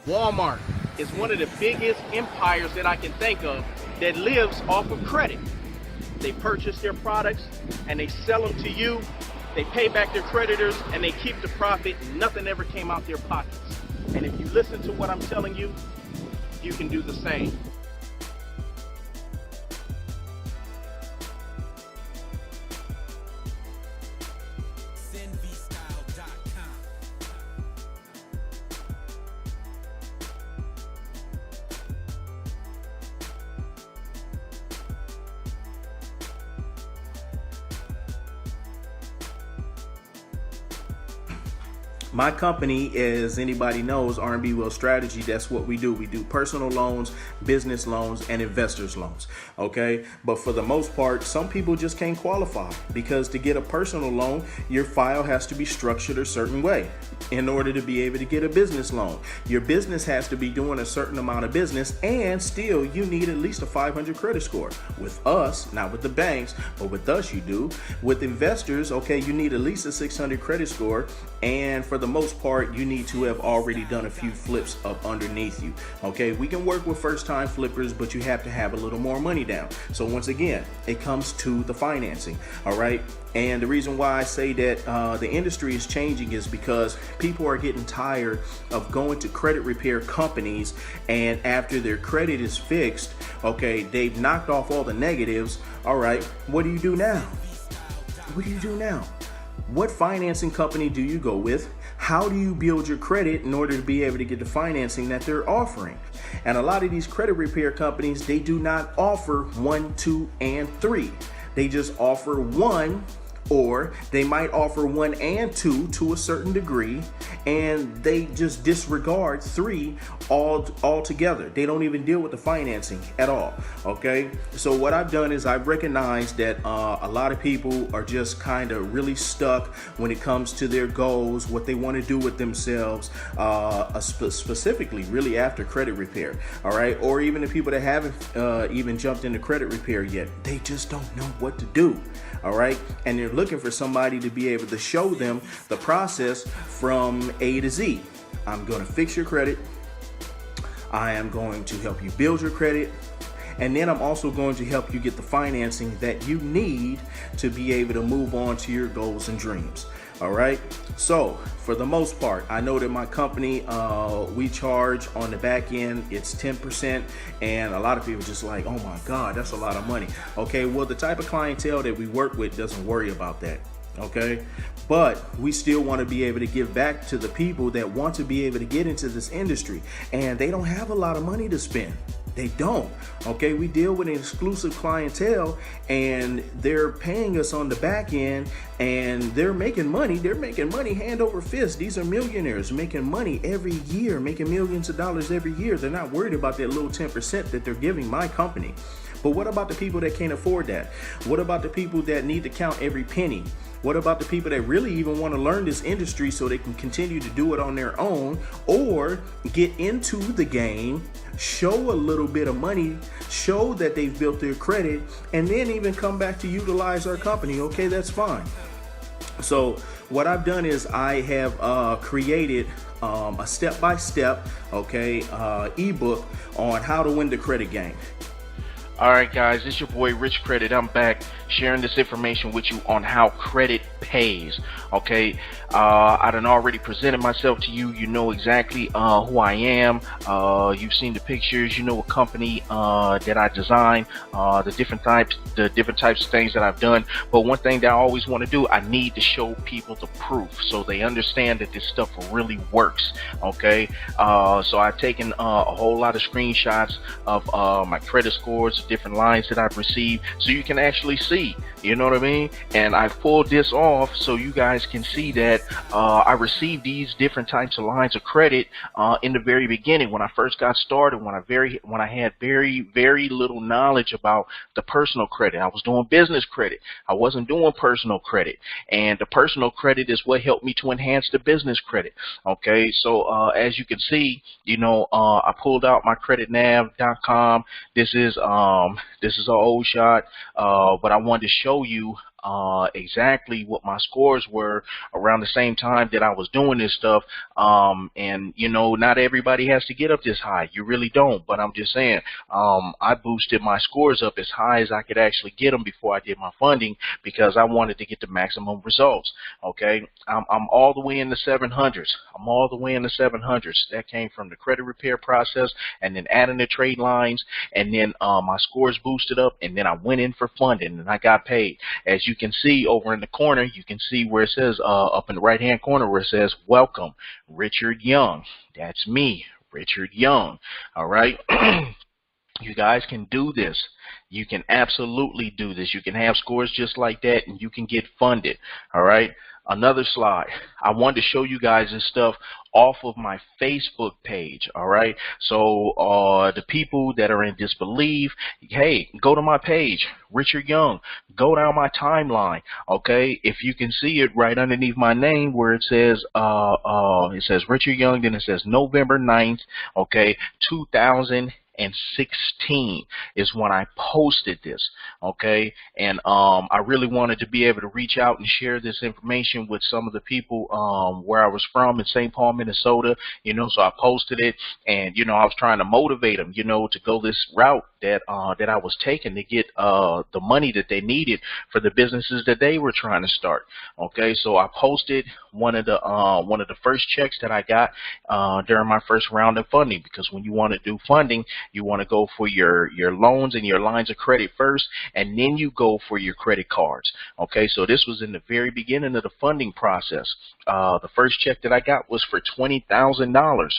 Walmart is one of the biggest empires that I can think of that lives off of credit. They purchase their products and they sell them to you. They pay back their creditors and they keep the profit. Nothing ever came out their pockets. And if you listen to what I'm telling you, you can do the same. My company, as anybody knows, R&B Wealth Strategy, that's what we do. We do personal loans, business loans, and investors loans, okay? But for the most part, some people just can't qualify because to get a personal loan, your file has to be structured a certain way. In order to be able to get a business loan, your business has to be doing a certain amount of business, and still you need at least a 500 credit score. With us, not with the banks, but with us you do. With investors, okay, you need at least a 600 credit score, and for the most part, you need to have already done a few flips up underneath you. Okay, we can work with first-time flippers, but you have to have a little more money down. So once again, it comes to the financing. All right, and the reason why I say that the industry is changing is because people are getting tired of going to credit repair companies, and after their credit is fixed, okay, they've knocked off all the negatives. All right, what do you do now? What do you do now? What financing company do you go with? How do you build your credit in order to be able to get the financing that they're offering? And a lot of these credit repair companies, they do not offer 1, 2, and 3. They just offer 1, or they might offer 1 and 2 to a certain degree, and they just disregard 3 altogether. They don't even deal with the financing at all. Okay, so what I've done is I've recognized that a lot of people are just kind of really stuck when it comes to their goals, what they want to do with themselves, specifically really after credit repair. All right, or even the people that haven't even jumped into credit repair yet, they just don't know what to do. All right, and they're looking for somebody to be able to show them the process from A to Z. I'm going to fix your credit. I am going to help you build your credit. And then I'm also going to help you get the financing that you need to be able to move on to your goals and dreams. All right. So for the most part, I know that my company, we charge on the back end, it's 10%. And a lot of people just like, oh my God, that's a lot of money. Okay. Well, the type of clientele that we work with doesn't worry about that. Okay. But we still want to be able to give back to the people that want to be able to get into this industry, and they don't have a lot of money to spend. They don't. Okay, we deal with an exclusive clientele, and they're paying us on the back end, and they're making money. They're making money hand over fist. These are millionaires making money every year, making millions of dollars every year. They're not worried about that little 10% that they're giving my company. But what about the people that can't afford that? What about the people that need to count every penny? What about the people that really even want to learn this industry so they can continue to do it on their own, or get into the game, show a little bit of money, show that they've built their credit, and then even come back to utilize our company? Okay, that's fine. So what I've done is I have created a step-by-step, ebook on how to win the credit game. All right, guys, it's your boy Rich Credit. I'm back sharing this information with you on how credit pays. Okay, I done already presented myself to you. You know exactly who I am. You've seen the pictures. You know what company that I designed, the different types of things that I've done. But one thing that I always want to do, I need to show people the proof so they understand that this stuff really works. Okay, so I've taken a whole lot of screenshots of my credit scores, different lines that I've received, so you can actually see, you know what I mean? And I've pulled this off so you guys can see that I received these different types of lines of credit in the very beginning when I first got started, when I had very little knowledge about the personal credit. I was doing business credit. I wasn't doing personal credit, and the personal credit is what helped me to enhance the business credit. Okay, so as you can see, you know, I pulled out my creditnav.com. This is an old shot, but I wanted to show you exactly what my scores were around the same time that I was doing this stuff. And you know, not everybody has to get up this high. You really don't. But I'm just saying, I boosted my scores up as high as I could actually get them before I did my funding, because I wanted to get the maximum results. Okay, I'm all the way in the 700s. I'm all the way in the 700s. That came from the credit repair process, and then adding the trade lines, and then my scores boosted up, and then I went in for funding and I got paid. As you can see over in the corner, you can see where it says up in the right hand corner where it says welcome Richard Young. That's me, Richard Young. All right. You guys can do this. You can absolutely do this. You can have scores just like that, and you can get funded. All right. Another slide. I wanted to show you guys this stuff off of my Facebook page. All right. So the people that are in disbelief, hey, go to my page, Richard Young. Go down my timeline. Okay. If you can see it right underneath my name where it says Richard Young, then it says November 9th, okay, 2016 is when I posted this. Okay, and I really wanted to be able to reach out and share this information with some of the people where I was from in St. Paul, Minnesota, you know. So I posted it, and you know, I was trying to motivate them, you know, to go this route that that I was taking to get the money that they needed for the businesses that they were trying to start. Okay, so I posted one of the first checks that I got during my first round of funding, because when you want to do funding, you want to go for your loans and your lines of credit first, and then you go for your credit cards. Okay, so this was in the very beginning of the funding process. The first check that I got was for $20,000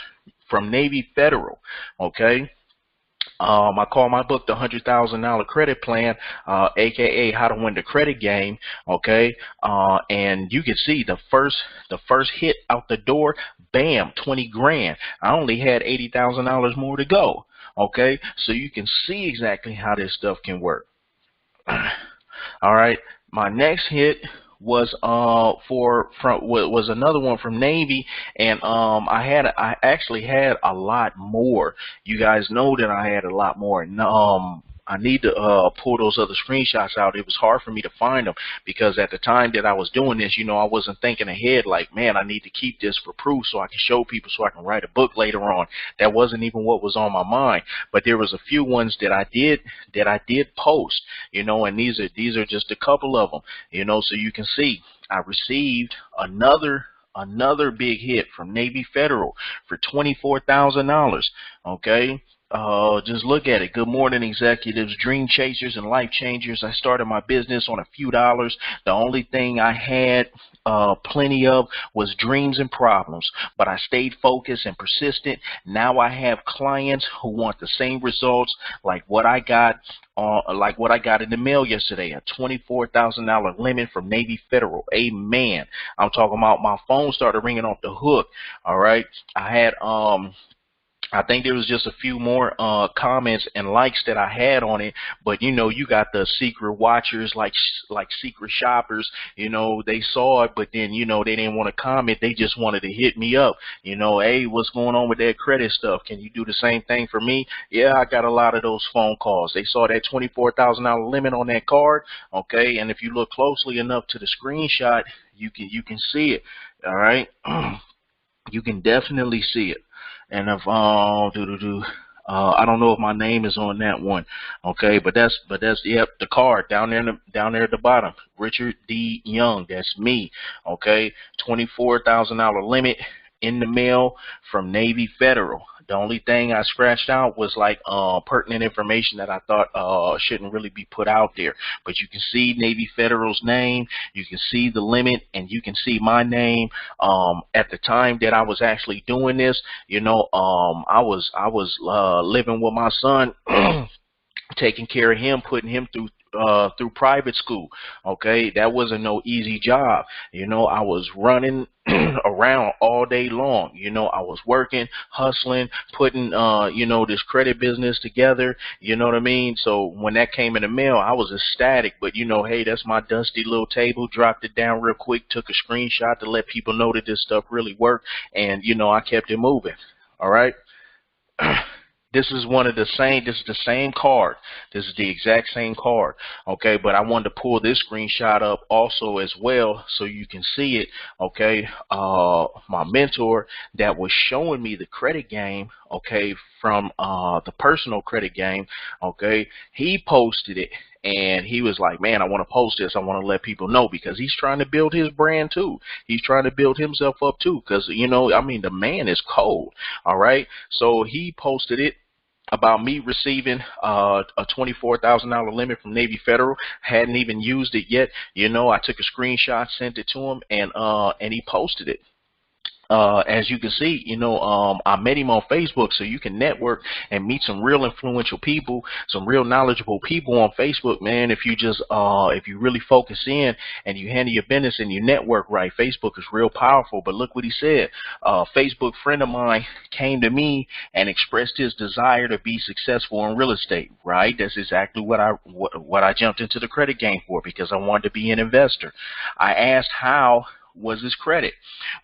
from Navy Federal. Okay. I call my book the $100,000 credit plan, aka how to win the credit game. Okay, and you can see the first hit out the door, bam, 20 grand. I only had $80,000 more to go. Okay, so you can see exactly how this stuff can work. All right, my next hit was was another one from Navy, and I actually had a lot more. You guys know that I had a lot more. And I need to pull those other screenshots out. It was hard for me to find them, because at the time that I was doing this, you know, I wasn't thinking ahead like, man, I need to keep this for proof so I can show people, so I can write a book later on. That wasn't even what was on my mind. But there was a few ones that I did post, you know, and these are just a couple of them, you know. So you can see I received another big hit from Navy Federal for $24,000. Okay. Just look at it. Good morning, executives, dream chasers, and life changers. I started my business on a few dollars. The only thing I had plenty of was dreams and problems, but I stayed focused and persistent. Now I have clients who want the same results like what I got in the mail yesterday, a $24,000 limit from Navy Federal. Amen. I'm talking about my phone started ringing off the hook. All right. I think there was just a few more comments and likes that I had on it, but you know, you got the secret watchers, like secret shoppers. You know, they saw it, but then, you know, they didn't want to comment. They just wanted to hit me up. You know, hey, what's going on with that credit stuff? Can you do the same thing for me? Yeah, I got a lot of those phone calls. They saw that $24,000 limit on that card. Okay, and if you look closely enough to the screenshot, you can see it. All right, you can definitely see it. And if I don't know if my name is on that one, okay, but that's yep, the card down there at the bottom, Richard D. Young. That's me. Okay, $24,000 limit in the mail from Navy Federal. The only thing I scratched out was like pertinent information that I thought shouldn't really be put out there. But you can see Navy Federal's name, you can see the limit, and you can see my name. At the time that I was actually doing this, you know, I was living with my son, taking care of him, putting him through private school. Okay, that wasn't no easy job. You know, I was running around all day long. You know, I was working, hustling, putting you know, this credit business together. You know what I mean? So when that came in the mail, I was ecstatic. But you know, hey, that's my dusty little table. Dropped it down real quick, took a screenshot to let people know that this stuff really worked, and you know, I kept it moving. All right. This is one of the same. This is the same card. This is the exact same card. Okay, but I wanted to pull this screenshot up also as well so you can see it. Okay, my mentor that was showing me the credit game. Okay, from the personal credit game. Okay, he posted it. And he was like, man, I want to post this. I want to let people know because he's trying to build his brand too. He's trying to build himself up too because, you know, I mean, the man is cold. All right. So he posted it about me receiving a $24,000 limit from Navy Federal. Hadn't even used it yet. You know, I took a screenshot, sent it to him, and he posted it. As you can see, you know, I met him on Facebook, so you can network and meet some real influential people, some real knowledgeable people on Facebook, man. If you just, if you really focus in and you handle your business and you network right, Facebook is real powerful. But look what he said. Facebook friend of mine came to me and expressed his desire to be successful in real estate, right? That's exactly what I jumped into the credit game for, because I wanted to be an investor. I asked how was his credit.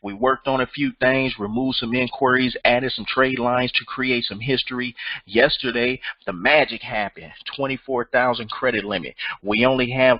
We worked on a few things, removed some inquiries, added some trade lines to create some history. Yesterday, the magic happened. 24,000 credit limit. We only have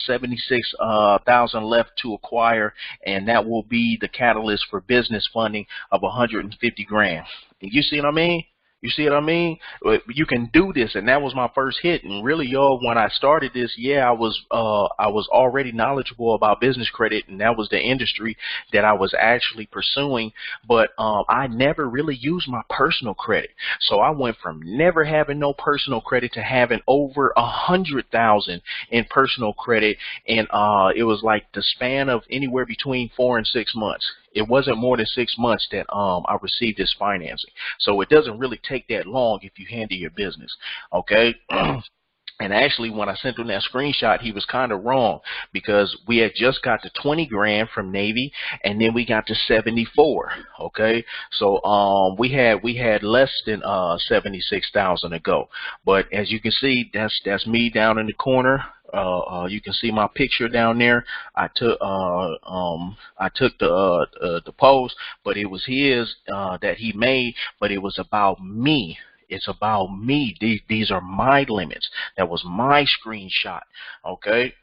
76,000 left to acquire, and that will be the catalyst for business funding of 150 grand. You see what I mean? You see what I mean? You can do this, and that was my first hit. And really, y'all, when I started this, yeah, I was already knowledgeable about business credit, and that was the industry that I was actually pursuing. But I never really used my personal credit, so I went from never having no personal credit to having over 100,000 in personal credit, and it was like the span of anywhere between 4 and 6 months. It wasn't more than 6 months that I received this financing. So it doesn't really take that long if you handle your business. Okay. And actually, when I sent him that screenshot, he was kind of wrong, because we had just got to 20 grand from Navy, and then we got to 74. Okay, so we had less than 76,000 to go. But as you can see, that's me down in the corner. You can see my picture down there. I took the post, but it was his that he made, but it was about me. It's about me. These are my limits. That was my screenshot. Okay.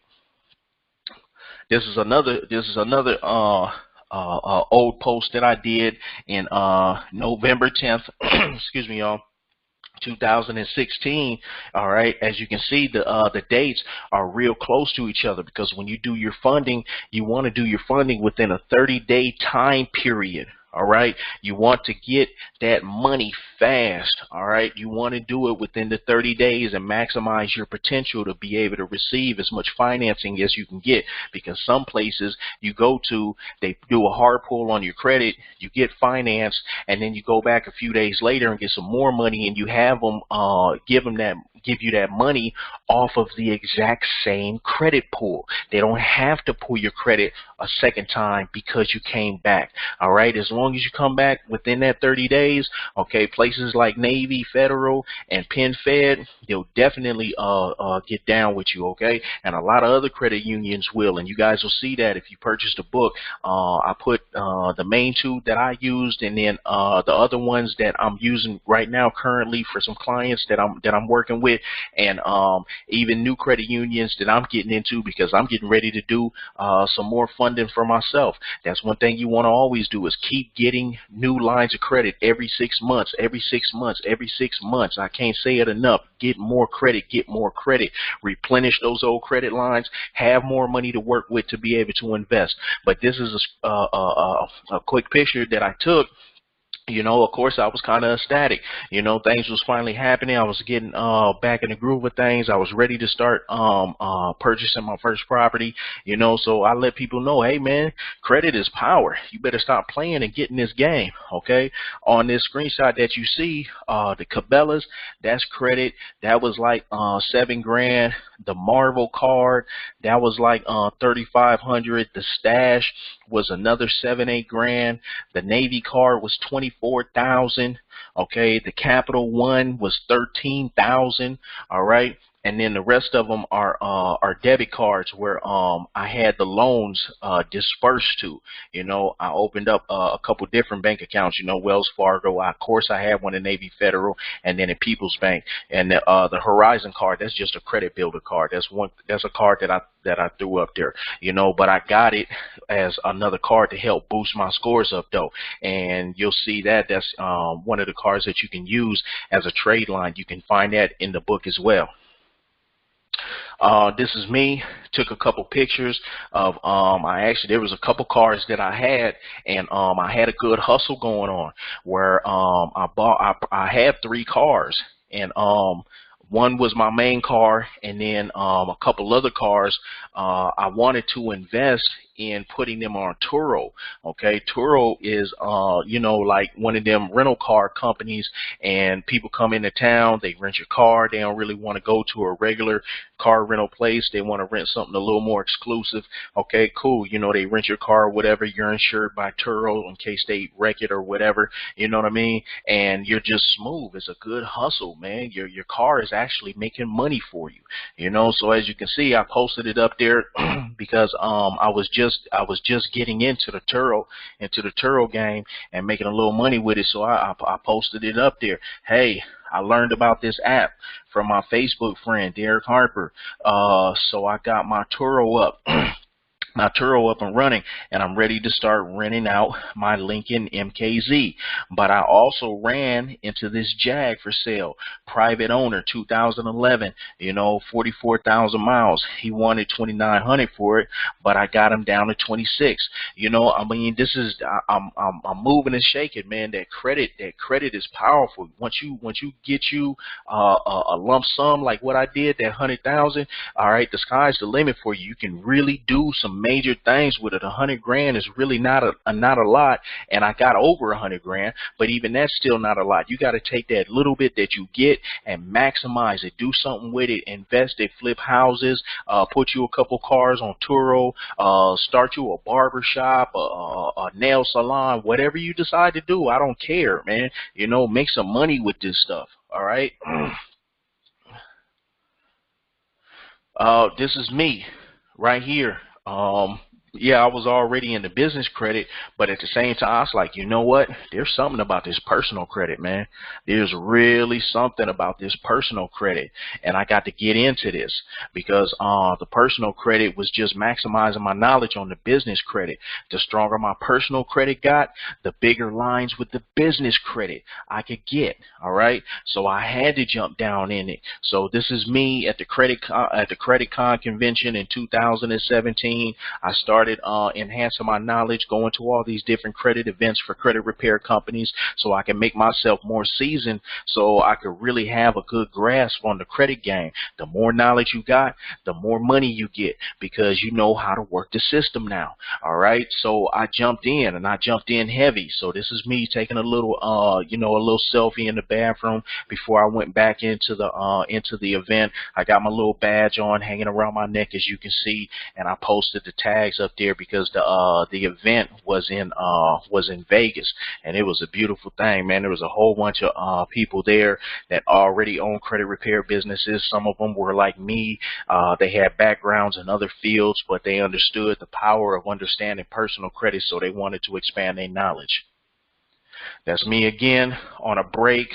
This is another old post that I did in November 10th. Excuse me, y'all. 2016. All right, as you can see, the dates are real close to each other, because when you do your funding, you want to do your funding within a 30-day time period. All right, you want to get that money fast. All right, you want to do it within the 30 days and maximize your potential to be able to receive as much financing as you can get, because some places you go to, they do a hard pull on your credit, you get financed, and then you go back a few days later and get some more money, and you have them give you that money off of the exact same credit pool. They don't have to pull your credit a second time because you came back. All right, as long as you come back within that 30 days, okay, places like Navy, Federal, and Penn Fed, they'll definitely get down with you, okay? And a lot of other credit unions will, and you guys will see that if you purchase the book. I put the main two that I used, and then the other ones that I'm using right now currently for some clients that I'm working with, and even new credit unions that I'm getting into, because I'm getting ready to do some more funding for myself. That's one thing you want to always do, is keep getting new lines of credit every 6 months, every 6 months, every 6 months. I can't say it enough. Get more credit, get more credit, replenish those old credit lines, have more money to work with to be able to invest. But this is a quick picture that I took. You know, of course, I was kind of ecstatic. You know, things was finally happening. I was getting back in the groove of things. I was ready to start purchasing my first property. You know, so I let people know, hey man, credit is power. You better stop playing and get in this game. Okay. On this screenshot that you see, the Cabela's, that's credit. That was like 7 grand. The Marvel card, that was like 3,500. The Stash was another 7-8 grand. The Navy card was 24,000. Okay, the Capital One was 13,000. All right. and then the rest of them are debit cards where I had the loans dispersed to. I opened up a couple different bank accounts. Wells Fargo. Of course, I had one in Navy Federal, and then at People's Bank, and the Horizon card. That's just a credit builder card. That's a card that I threw up there. But I got it as another card to help boost my scores up though, and you'll see that's one of the cards that you can use as a trade line. You can find that in the book as well. This is me. Took a couple pictures of there was a couple cars that I had, and I had a good hustle going on where I had 3 cars, and one was my main car, and then a couple other cars I wanted to invest in putting them on Turo. Okay, Turo is like one of them rental car companies, and people come into town, they rent your car. They don't really want to go to a regular car rental place. They want to rent something a little more exclusive. Okay, cool. They rent your car or whatever. You're insured by Turo in case they wreck it or whatever. You know what I mean? And you're just smooth. It's a good hustle, man. Your car is actually making money for you. So as you can see, I posted it up there because I was just getting into the Turo game and making a little money with it. So I posted it up there. Hey, I learned about this app from my Facebook friend Derek Harper. So I got my Turo up. My Turo up and running, and I'm ready to start renting out my Lincoln MKZ. But I also ran into this Jag for sale, private owner, 2011, 44,000 miles. He wanted 2,900 for it, but I got him down to 26. This is I'm moving and shaking, man. That credit is powerful. Once you get you a lump sum like what I did, that 100,000, all right, the sky's the limit for you. You can really do some major things with it. 100 grand is really not a lot, and I got over 100 grand, but even that's still not a lot. You got to take that little bit that you get and maximize it. Do something with it. Invest it. Flip houses. Put you a couple cars on Turo. Start you a barber shop, a nail salon, whatever you decide to do. I don't care, man. Make some money with this stuff. All right. This is me right here. Yeah, I was already into business credit, but at the same time, I was like, you know what? There's something about this personal credit, man. There's really something about this personal credit, and I got to get into this because the personal credit was just maximizing my knowledge on the business credit. The stronger my personal credit got, the bigger lines with the business credit I could get. All right, so I had to jump down in it. So this is me at the CreditCon convention in 2017. I started enhancing my knowledge, going to all these different credit events for credit repair companies so I can make myself more seasoned so I could really have a good grasp on the credit game. The more knowledge you got, the more money you get because you know how to work the system now. All right, so I jumped in, and I jumped in heavy. So this is me taking a little a little selfie in the bathroom before I went back into the event. I got my little badge on hanging around my neck, as you can see, and I posted the tags up there because the event was in Vegas, and it was a beautiful thing, man. There was a whole bunch of people there that already own credit repair businesses. Some of them were like me. They had backgrounds in other fields, but they understood the power of understanding personal credit, so they wanted to expand their knowledge. That's me again on a break,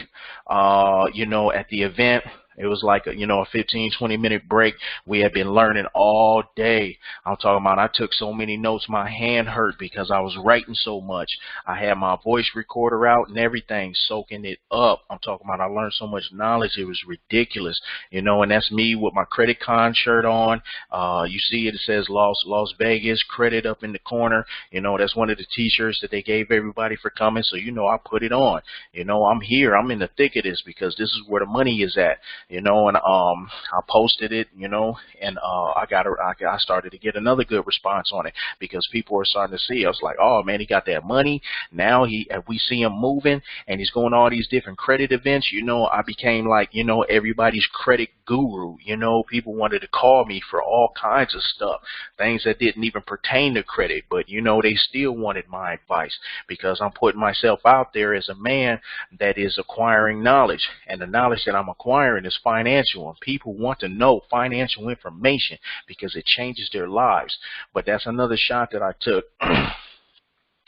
at the event. It was like a 15-20 minute break. We had been learning all day. I'm talking about I took so many notes, my hand hurt because I was writing so much. I had my voice recorder out and everything, soaking it up. I'm talking about I learned so much knowledge. It was ridiculous, and that's me with my CreditCon shirt on. You see it says Las Vegas credit up in the corner. That's one of the t-shirts that they gave everybody for coming. So I put it on. I'm here. I'm in the thick of this because this is where the money is at. And I posted it, and I started to get another good response on it because people were starting to see. I was like, oh man, he got that money. Now we see him moving, and he's going to all these different credit events. I became like, everybody's credit guru. People wanted to call me for all kinds of stuff, things that didn't even pertain to credit, but they still wanted my advice because I'm putting myself out there as a man that is acquiring knowledge, and the knowledge that I'm acquiring is is financial, and people want to know financial information because it changes their lives. But that's another shot that I took.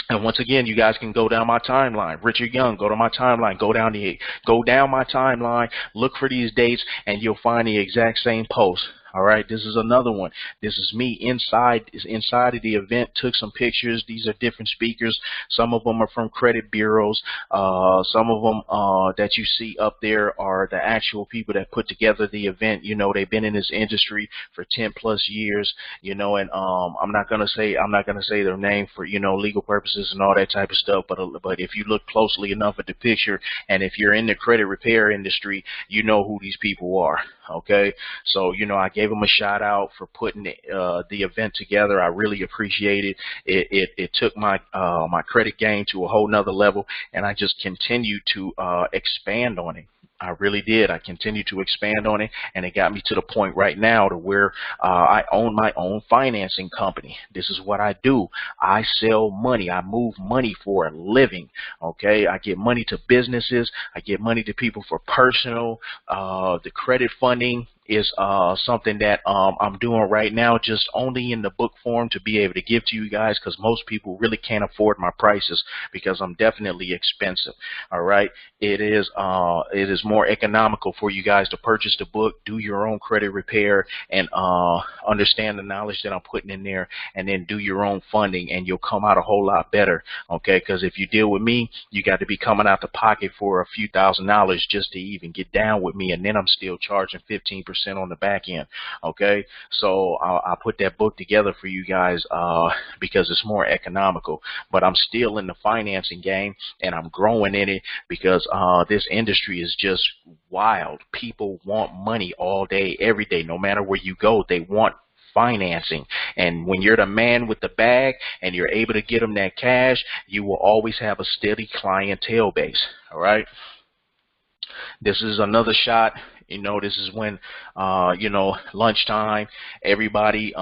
And once again, you guys can go down my timeline. Richard Young, go to my timeline, go down my timeline, look for these dates, and you'll find the exact same post. All right, this is another one. This is me inside of the event. Took some pictures. These are different speakers. Some of them are from credit bureaus. Some of them that you see up there are the actual people that put together the event. You know, they've been in this industry for 10+ years. You know, and I'm not gonna say their name for, you know, legal purposes and all that type of stuff. But if you look closely enough at the picture, and if you're in the credit repair industry, you know who these people are. Okay, so you know, I gave them a shout out for putting the event together. I really appreciate it. It took my my credit game to a whole nother level, and I just continued to expand on it. I really did. I continued to expand on it, and it got me to the point right now to where I own my own financing company. This is what I do. I sell money. I move money for a living. Okay, I get money to businesses. I get money to people for personal. The credit funding is something that I'm doing right now, just only in the book form to be able to give to you guys, because most people really can't afford my prices because I'm definitely expensive. All right, it is more economical for you guys to purchase the book, do your own credit repair, and understand the knowledge that I'm putting in there, and then do your own funding, and you'll come out a whole lot better. Okay, because if you deal with me, you got to be coming out the pocket for a few $1,000s just to even get down with me, and then I'm still charging 15% on the back end. Okay, so I put that book together for you guys because it's more economical, but I'm still in the financing game, and I'm growing in it because this industry is just wild. People want money all day, every day. No matter where you go, they want financing. And when you're the man with the bag and you're able to get them that cash, you will always have a steady clientele base. All right, this is another shot. You know, this is when, you know, lunchtime, everybody,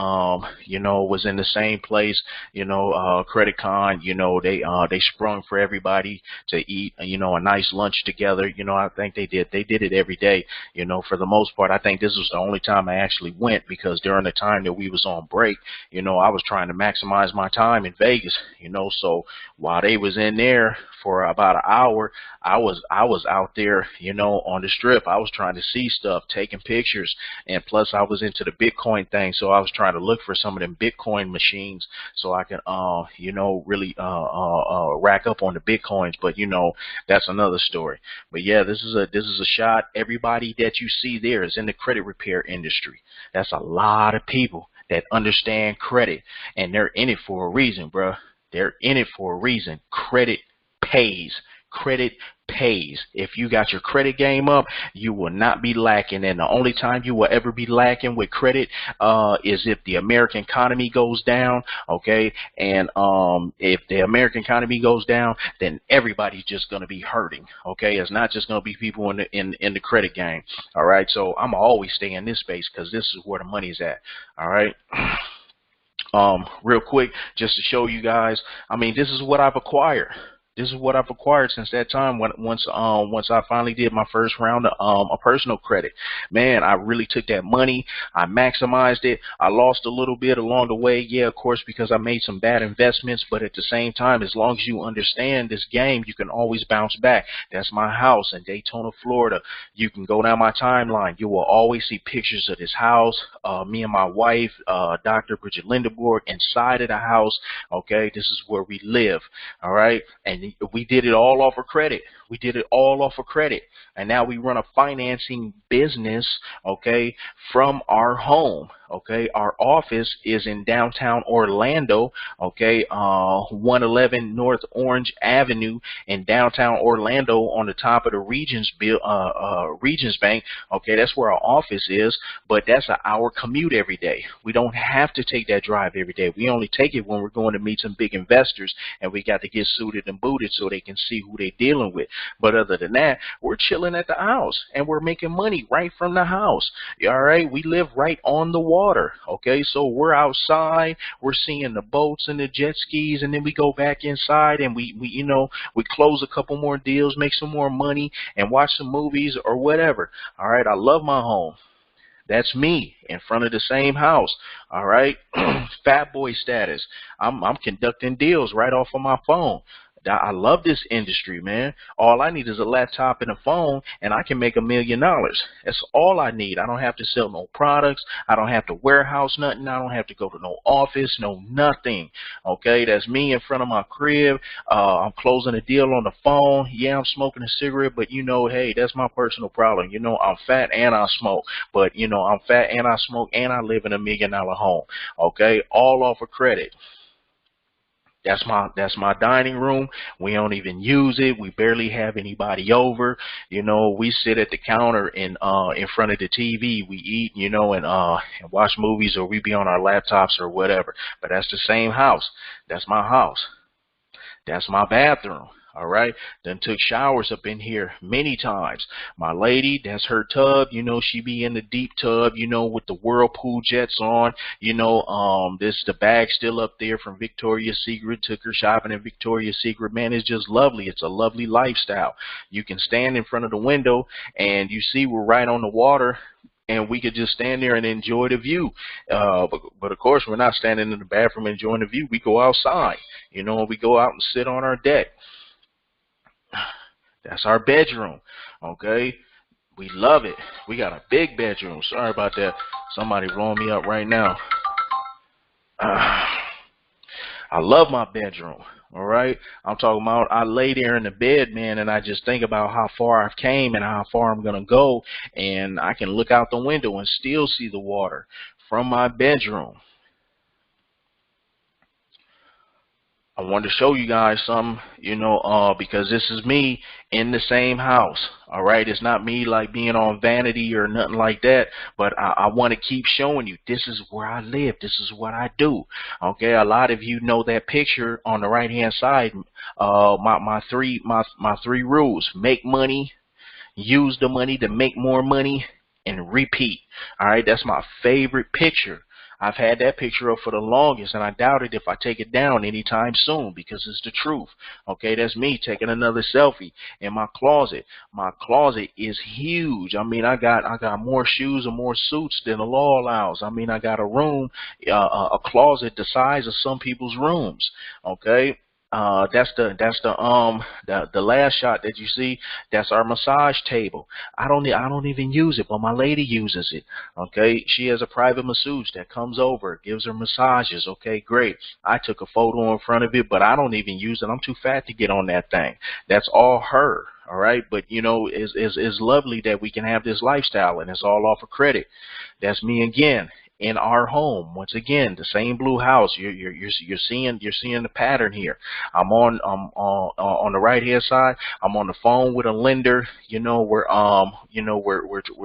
you know, was in the same place. You know, Credit Con, you know, they sprung for everybody to eat, you know, a nice lunch together. You know, I think they did it every day. You know, for the most part, I think this was the only time I actually went, because during the time that we was on break, you know, I was trying to maximize my time in Vegas, you know, so while they was in there for about an hour, I was out there, you know, on the strip. I was trying to see stuff, taking pictures, and plus I was into the Bitcoin thing, so I was trying to look for some of them Bitcoin machines so I can you know, really rack up on the Bitcoins. But you know, that's another story. But yeah, this is a shot. Everybody that you see there is in the credit repair industry. That's a lot of people that understand credit, and they're in it for a reason, bro. They're in it for a reason. Credit pays. Credit pays. If you got your credit game up, you will not be lacking. And the only time you will ever be lacking with credit is if the American economy goes down. Okay, and if the American economy goes down, then everybody's just going to be hurting. Okay, it's not just going to be people in the credit game. All right, so I'm always stay in this space because this is where the money's at. All right. Real quick, just to show you guys, I mean, this is what I've acquired. This is what I've acquired since that time. Once I finally did my first round of a personal credit, man, I really took that money. I maximized it. I lost a little bit along the way, yeah, of course, because I made some bad investments. But at the same time, as long as you understand this game, you can always bounce back. That's my house in Daytona, Florida. You can go down my timeline. You will always see pictures of this house. Me and my wife, Dr. Bridget Lindeborg, inside of the house. Okay, this is where we live. All right, and we did it all off of credit. We did it all off of credit. And now we run a financing business, okay, from our home. Okay, our office is in downtown Orlando, okay, 111 North Orange Avenue in downtown Orlando on the top of the Regions Bank. Okay, that's where our office is, but that's an hour commute every day. We don't have to take that drive every day. We only take it when we're going to meet some big investors and we got to get suited and booted. included so they can see who they're dealing with. But other than that, we're chilling at the house and we're making money right from the house. All right, we live right on the water. Okay, so we're outside, we're seeing the boats and the jet skis, and then we go back inside and we we close a couple more deals, make some more money, and watch some movies or whatever. All right, I love my home. That's me in front of the same house. All right. Fat boy status. I'm conducting deals right off of my phone. I love this industry, man. All I need is a laptop and a phone, and I can make $1 million. That's all I need. I don't have to sell no products. I don't have to warehouse nothing. I don't have to go to no office, no nothing. Okay, that's me in front of my crib. I'm closing a deal on the phone. Yeah, I'm smoking a cigarette, but hey, that's my personal problem. I'm fat and I smoke, but I'm fat and I smoke and I live in $1 million home. Okay, all off of credit. That's my dining room. We don't even use it. We barely have anybody over. We sit at the counter in front of the TV. We eat, and watch movies, or we be on our laptops or whatever. But that's the same house. That's my house. That's my bathroom. All right. Then took showers up in here many times. My lady, that's her tub. She be in the deep tub, with the whirlpool jets on. The bag still up there from Victoria's Secret. Took her shopping at Victoria's Secret. Man, it's just lovely. It's a lovely lifestyle. You can stand in front of the window and you see we're right on the water. And we could just stand there and enjoy the view. But of course, we're not standing in the bathroom enjoying the view. We go outside, we go out and sit on our deck. That's our bedroom. Okay, we love it. We got a big bedroom. Sorry about that. Somebody blowing me up right now. I love my bedroom. All right, I'm talking about I lay there in the bed, man, and I just think about how far I've came and how far I'm gonna go, and I can look out the window and still see the water from my bedroom. I wanted to show you guys some, because this is me in the same house. All right, it's not me like being on vanity or nothing like that, but I want to keep showing you this is where I live. This is what I do. Okay, a lot of you know that picture on the right hand side. My three rules: make money, use the money to make more money, and repeat. All right, that's my favorite picture. I've had that picture up for the longest, and I doubt it if I take it down anytime soon, because it's the truth. Okay, that's me taking another selfie in my closet. My closet is huge. I mean, I got more shoes and more suits than the law allows. I mean, I got a room, a closet the size of some people's rooms. Okay. That's the last shot that you see. That's our massage table. I don't even use it, but my lady uses it. Okay, she has a private masseuse that comes over, gives her massages. Okay, great. I took a photo in front of it, but I don't even use it. I'm too fat to get on that thing. That's all her. All right, but it's lovely that we can have this lifestyle, and it's all off of credit. That's me again. In our home, once again, the same blue house. You're seeing the pattern here. I'm on the right hand side. I'm on the phone with a lender. We're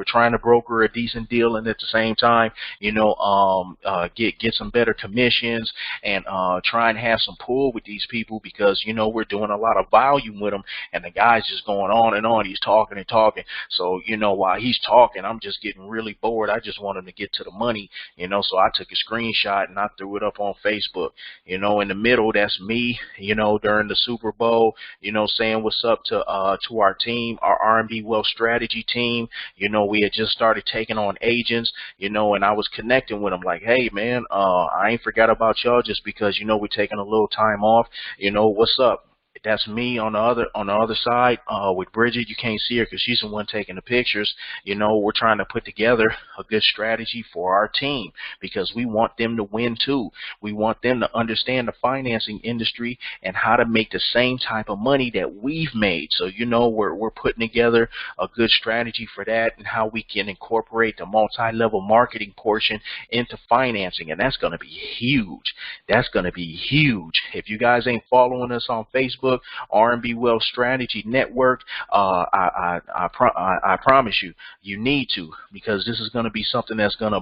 trying to broker a decent deal, and at the same time, get some better commissions and try and have some pull with these people, because we're doing a lot of volume with them, and the guy's just going on and on. He's talking and talking. So while he's talking, I'm just getting really bored. I just want him to get to the money. So I took a screenshot and I threw it up on Facebook. In the middle, that's me, during the Super Bowl, saying what's up to our team, our R&B Wealth Strategy team. We had just started taking on agents, and I was connecting with them like, hey, man, I ain't forgot about y'all just because, we're taking a little time off. What's up? That's me on the other side with Bridget. You can't see her because she's the one taking the pictures. We're trying to put together a good strategy for our team, because we want them to win too. We want them to understand the financing industry and how to make the same type of money that we've made. So we're putting together a good strategy for that, and how we can incorporate the multi-level marketing portion into financing, and that's going to be huge. That's going to be huge. If you guys ain't following us on Facebook, Facebook, R&B Wealth Strategy Network. I promise you, you need to, because this is going to be something that's going to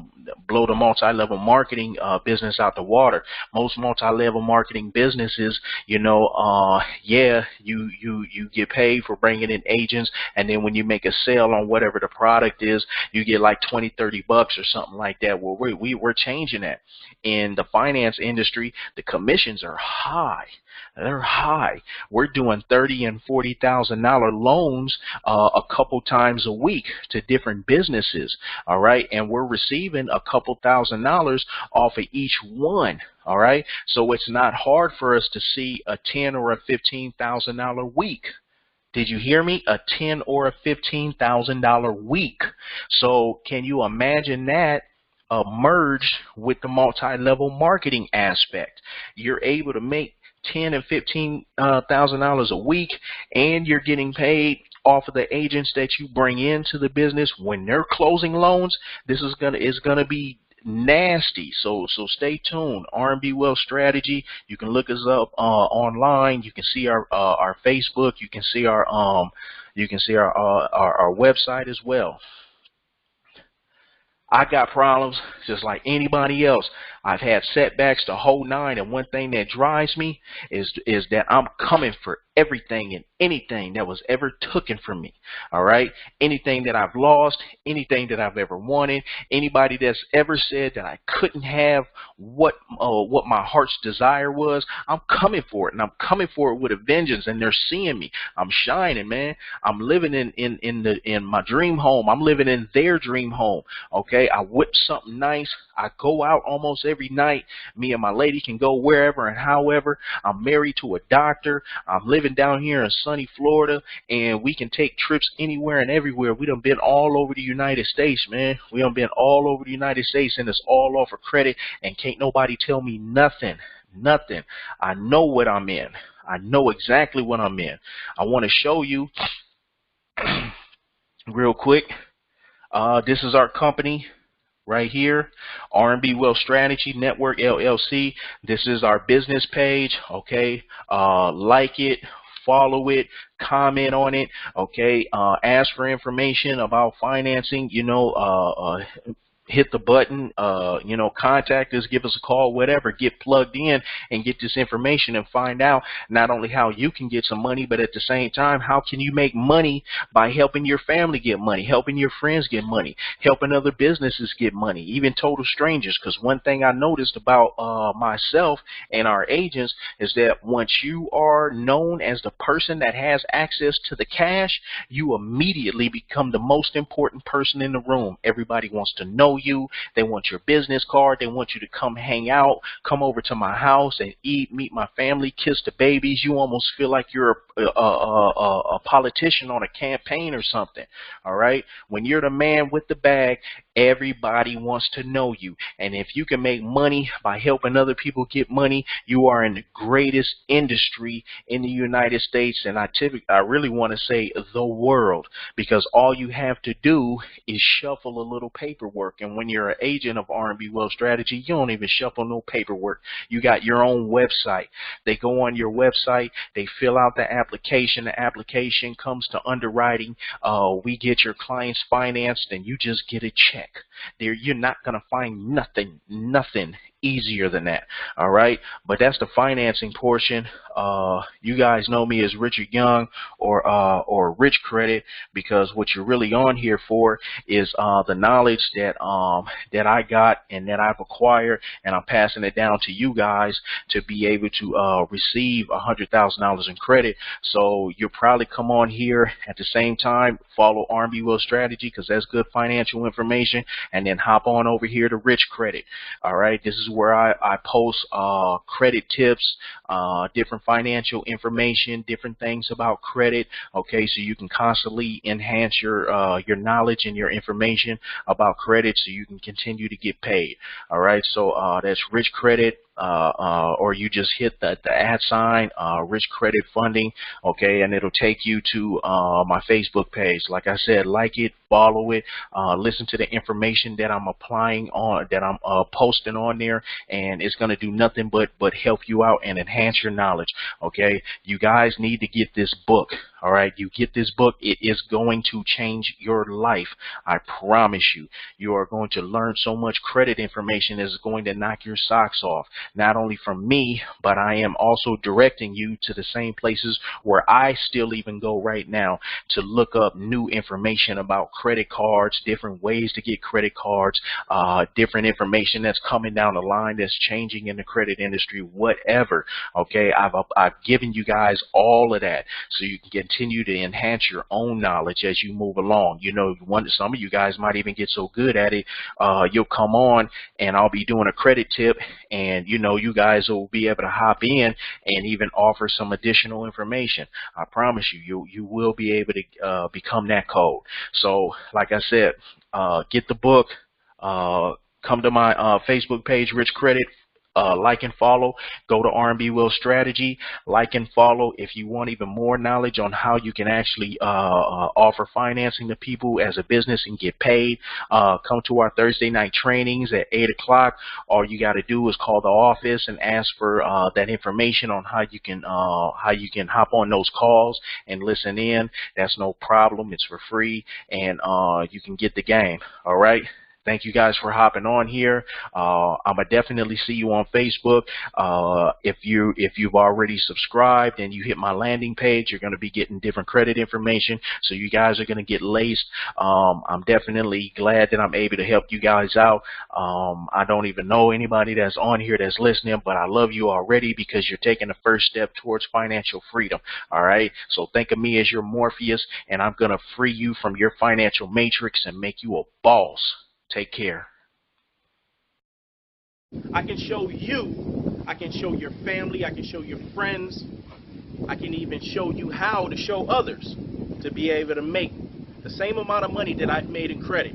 blow the multi-level marketing business out the water. Most multi-level marketing businesses, you know, yeah, you get paid for bringing in agents, and then when you make a sale on whatever the product is, you get like 20-30 bucks or something like that. Well, we're changing that. In the finance industry, the commissions are high. They're high. We're doing $30,000 and $40,000 loans a couple times a week to different businesses. All right, and we're receiving a couple $1,000s off of each one. All right, so it's not hard for us to see a $10,000 or a $15,000 week. Did you hear me? A $10,000 or a $15,000 week. So can you imagine that merged with the multi-level marketing aspect? You're able to make $10,000 and $15,000 a week, and you're getting paid off of the agents that you bring into the business when they're closing loans. This is gonna be nasty. So stay tuned. R&B Wealth Strategy. You can look us up online. You can see our Facebook. You can see our website as well. I got problems just like anybody else. I've had setbacks the whole nine, and one thing that drives me is that I'm coming for everything and anything that was ever taken from me. All right, anything that I've lost, anything that I've ever wanted, anybody that's ever said that I couldn't have what my heart's desire was, I'm coming for it, and I'm coming for it with a vengeance. And they're seeing me. I'm shining, man. I'm living in my dream home. I'm living in their dream home. Okay, I whip something nice. I go out almost every night. Me and my lady can go wherever and however. I'm married to a doctor. I'm living down here in sunny Florida, and we can take trips anywhere and everywhere. We done been all over the United States, man. We done been all over the United States, and it's all off of credit, and can't nobody tell me nothing. Nothing. I know what I'm in. I know exactly what I'm in. I want to show you real quick. This is our company right here, R&B Wealth Strategy Network LLC. This is our business page. Okay, like it, follow it, comment on it. Okay, ask for information about financing. You know, hit the button, you know, contact us, give us a call, whatever. Get plugged in and get this information and find out not only how you can get some money, but at the same time, how can you make money by helping your family get money, helping your friends get money, helping other businesses get money, even total strangers. Because one thing I noticed about myself and our agents is that once you are known as the person that has access to the cash, you immediately become the most important person in the room. Everybody wants to know you. They want your business card. They want you to come hang out, come over to my house and eat, meet my family, kiss the babies. You almost feel like you're a politician on a campaign or something. All right, when you're the man with the bag, everybody wants to know you. And if you can make money by helping other people get money, you are in the greatest industry in the United States, and I really want to say the world, because all you have to do is shuffle a little paperwork. And when you're an agent of R&B Wealth Strategy, you don't even shuffle no paperwork. You got your own website. They go on your website, they fill out the application. The application comes to underwriting. We get your clients financed, and you just get a check. There, you're not gonna find nothing easier than that. All right, but that's the financing portion. You guys know me as Richard Young or Rich Credit, because what you're really on here for is the knowledge that I got and that I've acquired, and I'm passing it down to you guys to be able to receive $100,000 in credit. So you'll probably come on here at the same time, follow R&B Wealth Strategy, because that's good financial information, and then hop on over here to Rich Credit. All right, this is where I post credit tips, different financial information, different things about credit. Okay, so you can constantly enhance your knowledge and your information about credit, so you can continue to get paid. All right, so that's Rich Credit, or you just hit the @ sign, Rich Credit Funding, okay, and it'll take you to my Facebook page. Like I said, like it, follow it, listen to the information that I'm applying on, that I'm posting on there, and it's going to do nothing but help you out and enhance your knowledge. Okay, you guys need to get this book. All right, you get this book, it is going to change your life. I promise you. You are going to learn so much credit information that is going to knock your socks off. Not only from me, but I am also directing you to the same places where I still even go right now to look up new information about credit cards, different ways to get credit cards, different information that's coming down the line that's changing in the credit industry, whatever. Okay, I've given you guys all of that so you can continue to enhance your own knowledge as you move along. You know, some of you guys might even get so good at it, you'll come on and I'll be doing a credit tip, and you know, you guys will be able to hop in and even offer some additional information. I promise you, you will be able to become that code. So like I said, get the book, come to my Facebook page, Rich Credit. Like and follow. Go to R&B Will Strategy, like and follow. If you want even more knowledge on how you can actually offer financing to people as a business and get paid, come to our Thursday night trainings at 8 o'clock. All you got to do is call the office and ask for that information on how you can hop on those calls and listen in. That's no problem. It's for free, and you can get the game. All right. Thank you guys for hopping on here. I'm gonna definitely see you on Facebook. If you've already subscribed and you hit my landing page, you're gonna be getting different credit information. So you guys are gonna get laced. I'm definitely glad that I'm able to help you guys out. I don't even know anybody that's on here that's listening, but I love you already because you're taking the first step towards financial freedom. All right. So think of me as your Morpheus, and I'm gonna free you from your financial matrix and make you a boss. Take care. I can show you, I can show your family, I can show your friends, I can even show you how to show others to be able to make the same amount of money that I've made in credit.